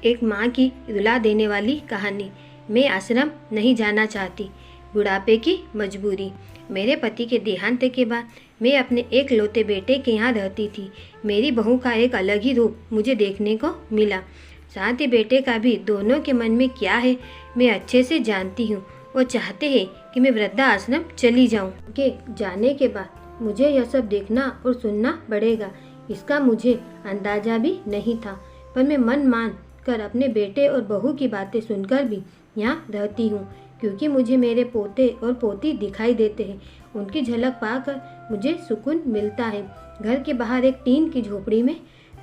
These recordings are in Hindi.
एक माँ की रुला देने वाली कहानी। मैं आश्रम नहीं जाना चाहती। बुढ़ापे की मजबूरी। मेरे पति के देहांत के बाद मैं अपने एक लौते बेटे के यहाँ रहती थी। मेरी बहू का एक अलग ही रूप मुझे देखने को मिला। साथ ही बेटे का भी। दोनों के मन में क्या है मैं अच्छे से जानती हूँ। वो चाहते हैं कि मैं वृद्धा आश्रम चली जाऊँ। के जाने के बाद मुझे यह सब देखना और सुनना पड़ेगा, इसका मुझे अंदाजा भी नहीं था। पर मैं मन मान कर अपने बेटे और बहू की बातें सुनकर भी यहाँ रहती हूँ, क्योंकि मुझे मेरे पोते और पोती दिखाई देते हैं। उनकी झलक पाकर मुझे सुकून मिलता है। घर के बाहर एक टीन की झोपड़ी में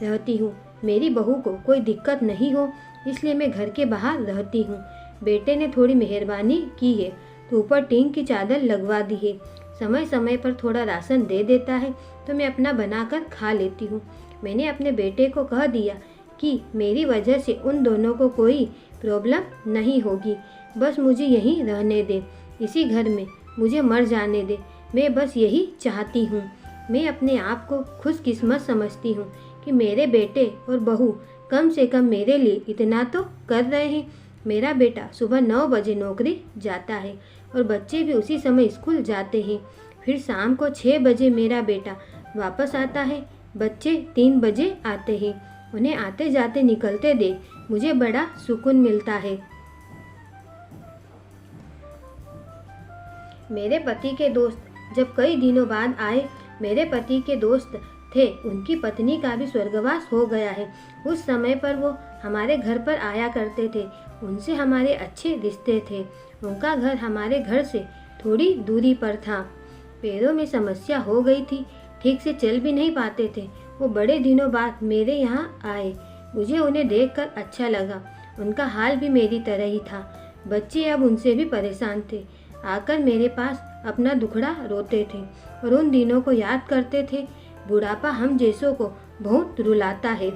रहती हूँ। मेरी बहू को कोई दिक्कत नहीं हो, इसलिए मैं घर के बाहर रहती हूँ। बेटे ने थोड़ी मेहरबानी की है तो ऊपर टीन की चादर लगवा दी है। समय समय पर थोड़ा राशन दे देता है तो मैं अपना बनाकर खा लेती हूँ। मैंने अपने बेटे को कह दिया कि मेरी वजह से उन दोनों को कोई प्रॉब्लम नहीं होगी। बस मुझे यहीं रहने दे, इसी घर में मुझे मर जाने दे। मैं बस यही चाहती हूँ। मैं अपने आप को खुशकिस्मत समझती हूँ कि मेरे बेटे और बहू कम से कम मेरे लिए इतना तो कर रहे हैं। मेरा बेटा सुबह 9 बजे नौकरी जाता है और बच्चे भी उसी समय स्कूल जाते हैं। फिर शाम को 6 बजे मेरा बेटा वापस आता है। बच्चे 3 बजे आते हैं। उन्हें आते जाते निकलते देख मुझे बड़ा सुकून मिलता है। मेरे पति के दोस्त जब कई दिनों बाद आए, मेरे पति के दोस्त थे, उनकी पत्नी का भी स्वर्गवास हो गया है। उस समय पर वो हमारे घर पर आया करते थे। उनसे हमारे अच्छे रिश्ते थे। उनका घर हमारे घर से थोड़ी दूरी पर था। पैरों में समस्या हो गई थी, ठीक से चल भी नहीं पाते थे। वो बड़े दिनों बाद मेरे यहाँ आए। मुझे उन्हें देखकर अच्छा लगा। उनका हाल भी मेरी तरह ही था। बच्चे अब उनसे भी परेशान थे। आकर मेरे पास अपना दुखड़ा रोते थे और उन दिनों को याद करते थे। बुढ़ापा हम जैसों को बहुत रुलाता है।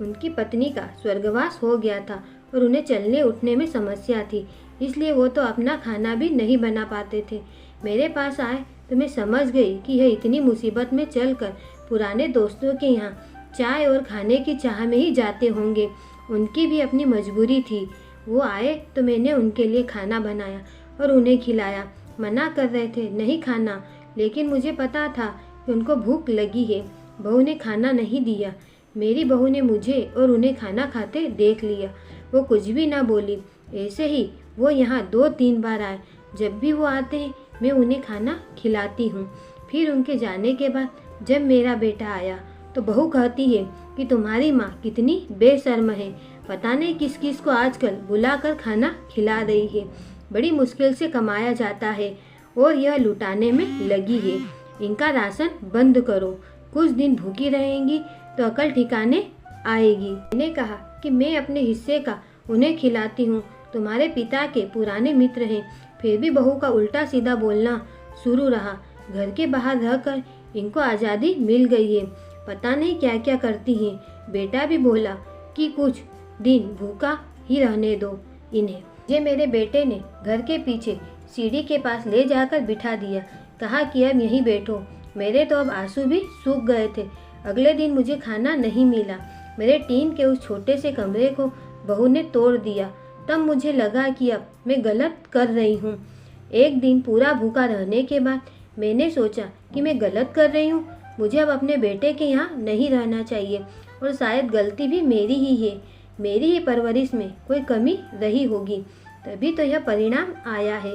उनकी पत्नी का स्वर्गवास हो गया था और उन्हें चलने उठने में समस्या थी, इसलिए वो तो अपना खाना भी नहीं बना पाते थे। मेरे पास आए तो मैं समझ गई कि यह इतनी मुसीबत में चलकर पुराने दोस्तों के यहाँ चाय और खाने की चाह में ही जाते होंगे। उनकी भी अपनी मजबूरी थी। वो आए तो मैंने उनके लिए खाना बनाया और उन्हें खिलाया। मना कर रहे थे नहीं खाना, लेकिन मुझे पता था कि उनको भूख लगी है। बहू ने खाना नहीं दिया। मेरी बहू ने मुझे और उन्हें खाना खाते देख लिया। वो कुछ भी ना बोली। ऐसे ही वो यहाँ 2-3 बार आए। जब भी वो आते हैं मैं उन्हें खाना खिलाती हूँ। फिर उनके जाने के बाद जब मेरा बेटा आया तो बहू कहती है कि तुम्हारी माँ कितनी बेशर्म है, पता नहीं किस किस को आजकल बुलाकर खाना खिला रही है। बड़ी मुश्किल से कमाया जाता है और यह लुटाने में लगी है। इनका राशन बंद करो, कुछ दिन भूखी रहेंगी तो अकल ठिकाने आएगी। मैंने कहा कि मैं अपने हिस्से का उन्हें खिलाती हूँ। तुम्हारे पिता के पुराने मित्र हैं। फिर भी बहू का उल्टा सीधा बोलना शुरू रहा। घर के बाहर रहकर इनको आज़ादी मिल गई है, पता नहीं क्या क्या करती हैं। बेटा भी बोला कि कुछ दिन भूखा ही रहने दो इन्हें। ये मेरे बेटे ने घर के पीछे सीढ़ी के पास ले जाकर बिठा दिया। कहा कि अब यहीं बैठो। मेरे तो अब आंसू भी सूख गए थे। अगले दिन मुझे खाना नहीं मिला। मेरे टीन के उस छोटे से कमरे को बहू ने तोड़ दिया। तब मुझे लगा कि अब मैं गलत कर रही हूँ। एक दिन पूरा भूखा रहने के बाद मैंने सोचा कि मैं गलत कर रही हूँ। मुझे अब अपने बेटे के यहाँ नहीं रहना चाहिए और शायद गलती भी मेरी ही है। मेरी ही परवरिश में कोई कमी रही होगी, तभी तो यह परिणाम आया है।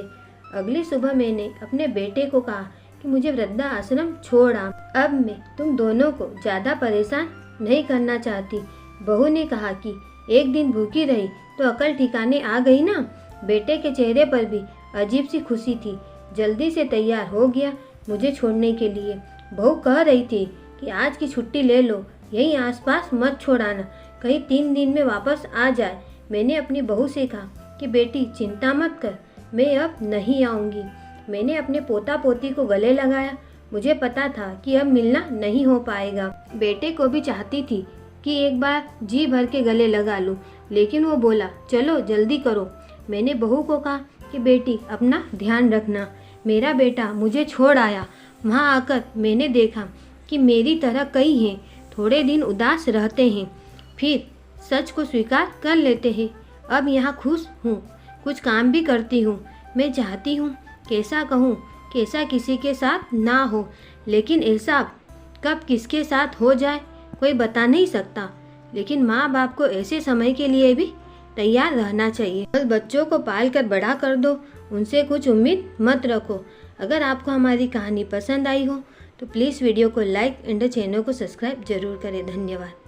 अगली सुबह मैंने अपने बेटे को कहा कि मुझे वृद्धा आश्रम छोड़ आ। अब मैं तुम दोनों को ज़्यादा परेशान नहीं करना चाहती। बहू ने कहा कि एक दिन भूखी रही तो अकल ठिकाने आ गई ना। बेटे के चेहरे पर भी अजीब सी खुशी थी। जल्दी से तैयार हो गया मुझे छोड़ने के लिए। बहू कह रही थी कि आज की छुट्टी ले लो, यहीं आसपास मत छोड़ाना, कहीं 3 दिन में वापस आ जाए। मैंने अपनी बहू से कहा कि बेटी चिंता मत कर, मैं अब नहीं आऊँगी। मैंने अपने पोता पोती को गले लगाया। मुझे पता था कि अब मिलना नहीं हो पाएगा। बेटे को भी चाहती थी कि एक बार जी भर के गले लगा लूं, लेकिन वो बोला चलो जल्दी करो। मैंने बहू को कहा कि बेटी अपना ध्यान रखना। मेरा बेटा मुझे छोड़ आया। वहाँ आकर मैंने देखा कि मेरी तरह कई हैं। थोड़े दिन उदास रहते हैं, फिर सच को स्वीकार कर लेते हैं। अब यहाँ खुश हूँ, कुछ काम भी करती हूँ। मैं चाहती हूँ, कैसा कहूँ, कैसा किसी के साथ ना हो, लेकिन ऐसा कब किसके साथ हो जाए कोई बता नहीं सकता। लेकिन माँ बाप को ऐसे समय के लिए भी तैयार रहना चाहिए। बस बच्चों को पाल कर बड़ा कर दो, उनसे कुछ उम्मीद मत रखो। अगर आपको हमारी कहानी पसंद आई हो तो प्लीज़ वीडियो को लाइक एंड चैनल को सब्सक्राइब जरूर करें। धन्यवाद।